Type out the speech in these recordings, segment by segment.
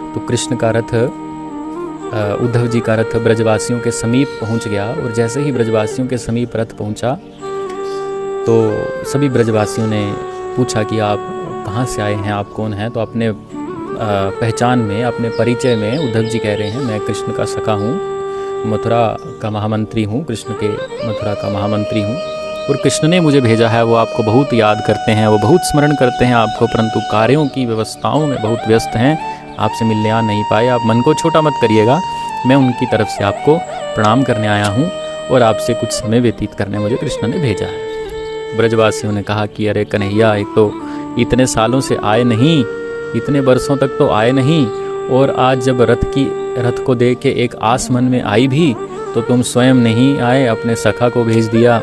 तो कृष्ण का रथ, उद्धव जी का रथ ब्रजवासियों के समीप पहुंच गया। और जैसे ही ब्रजवासियों के समीप रथ पहुंचा तो सभी ब्रजवासियों ने पूछा कि आप कहाँ से आए हैं, आप कौन हैं। तो अपने पहचान में, अपने परिचय में उद्धव जी कह रहे हैं, मैं कृष्ण का सखा हूँ, मथुरा का महामंत्री हूँ, कृष्ण के मथुरा का महामंत्री हूँ, और कृष्ण ने मुझे भेजा है। वो आपको बहुत याद करते हैं, वो बहुत स्मरण करते हैं आपको, परंतु कार्यों की व्यवस्थाओं में बहुत व्यस्त हैं, आपसे मिलने आ नहीं पाए। आप मन को छोटा मत करिएगा, मैं उनकी तरफ से आपको प्रणाम करने आया हूँ और आपसे कुछ समय व्यतीत करने मुझे कृष्ण ने भेजा है। ब्रजवासियों ने कहा कि अरे कन्हैया, एक तो इतने सालों से आए नहीं, इतने वर्षों तक तो आए नहीं, और आज जब रथ को देख के एक आस मन में आई भी तो तुम स्वयं नहीं आए, अपने सखा को भेज दिया।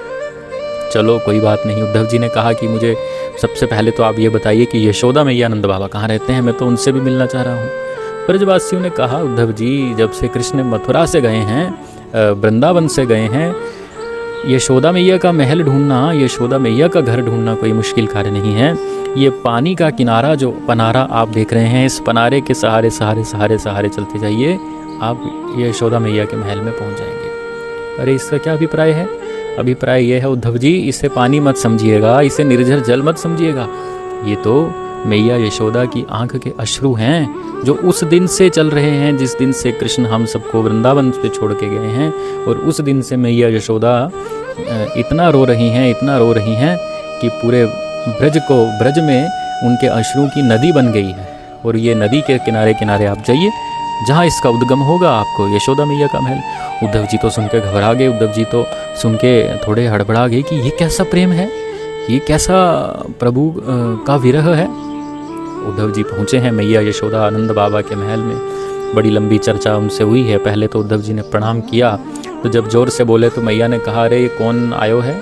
चलो कोई बात नहीं। उद्धव जी ने कहा कि मुझे सबसे पहले तो आप ये बताइए कि यशोदा मैया नंद बाबा कहाँ रहते हैं, मैं तो उनसे भी मिलना चाह रहा हूँ। ब्रजवासियों ने कहा, उद्धव जी जब से कृष्ण मथुरा से गए हैं, वृंदावन से गए हैं, यशोदा मैया का महल ढूंढना, यशोदा मैया का घर ढूंढना कोई मुश्किल कार्य नहीं है। ये पानी का किनारा, जो पनारा आप देख रहे हैं, इस पनारे के सहारे सहारे सहारे सहारे चलते जाइए, आप यशोदा मैया के महल में पहुंच जाएंगे। अरे इसका क्या अभिप्राय है? अभिप्राय यह है उद्धव जी, इसे पानी मत समझिएगा, इसे निर्जर जल मत समझिएगा, ये तो मैया यशोदा की आंख के अश्रु हैं, जो उस दिन से चल रहे हैं जिस दिन से कृष्ण हम सबको वृंदावन पे छोड़ के गए हैं। और उस दिन से मैया यशोदा इतना रो रही हैं, इतना रो रही हैं कि पूरे ब्रज में उनके अश्रु की नदी बन गई है। और ये नदी के किनारे किनारे आप जाइए, जहाँ इसका उद्गम होगा आपको यशोदा मैया का महल। उद्धव जी तो सुन के घबरा गए, उद्धव जी तो सुन के थोड़े हड़बड़ा गए कि ये कैसा प्रेम है, ये कैसा प्रभु का विरह है। उद्धव जी पहुँचे हैं मैया यशोदा आनंद बाबा के महल में। बड़ी लंबी चर्चा उनसे हुई है। पहले तो उद्धव जी ने प्रणाम किया, तो जब जोर से बोले तो मैया ने कहा, अरे ये कौन आयो है?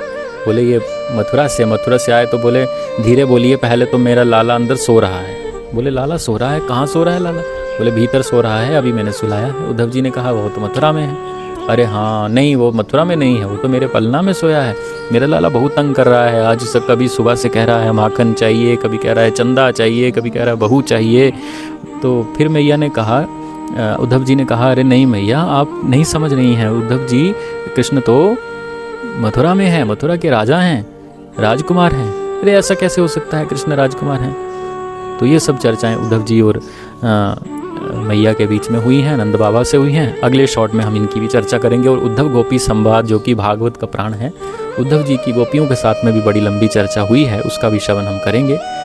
बोले ये मथुरा से आए। तो बोले धीरे बोलिए, पहले तो मेरा लाला अंदर सो रहा है। बोले लाला सो रहा है? कहाँ सो रहा है लाला? बोले भीतर सो रहा है, अभी मैंने सुलाया है। उद्धव जी ने कहा वो तो मथुरा में है। अरे हाँ नहीं, वो मथुरा में नहीं है, वो तो मेरे पलना में सोया है। मेरा लाला बहुत तंग कर रहा है आज से, कभी सुबह से कह रहा है माखन चाहिए, कभी कह रहा है चंदा चाहिए, कभी कह रहा है बहू चाहिए। तो फिर मैया ने कहा, उद्धव जी ने कहा, अरे नहीं मैया, आप नहीं समझ रही हैं उद्धव जी, कृष्ण तो मथुरा में है, मथुरा के राजा हैं, राजकुमार हैं। अरे ऐसा कैसे हो सकता है, कृष्ण राजकुमार हैं? तो ये सब चर्चाएं उद्धव जी और मैया के बीच में हुई हैं, नंद बाबा से हुई हैं। अगले शॉट में हम इनकी भी चर्चा करेंगे। और उद्धव गोपी संवाद, जो कि भागवत का प्राण है, उद्धव जी की गोपियों के साथ में भी बड़ी लंबी चर्चा हुई है, उसका भी श्रवण हम करेंगे।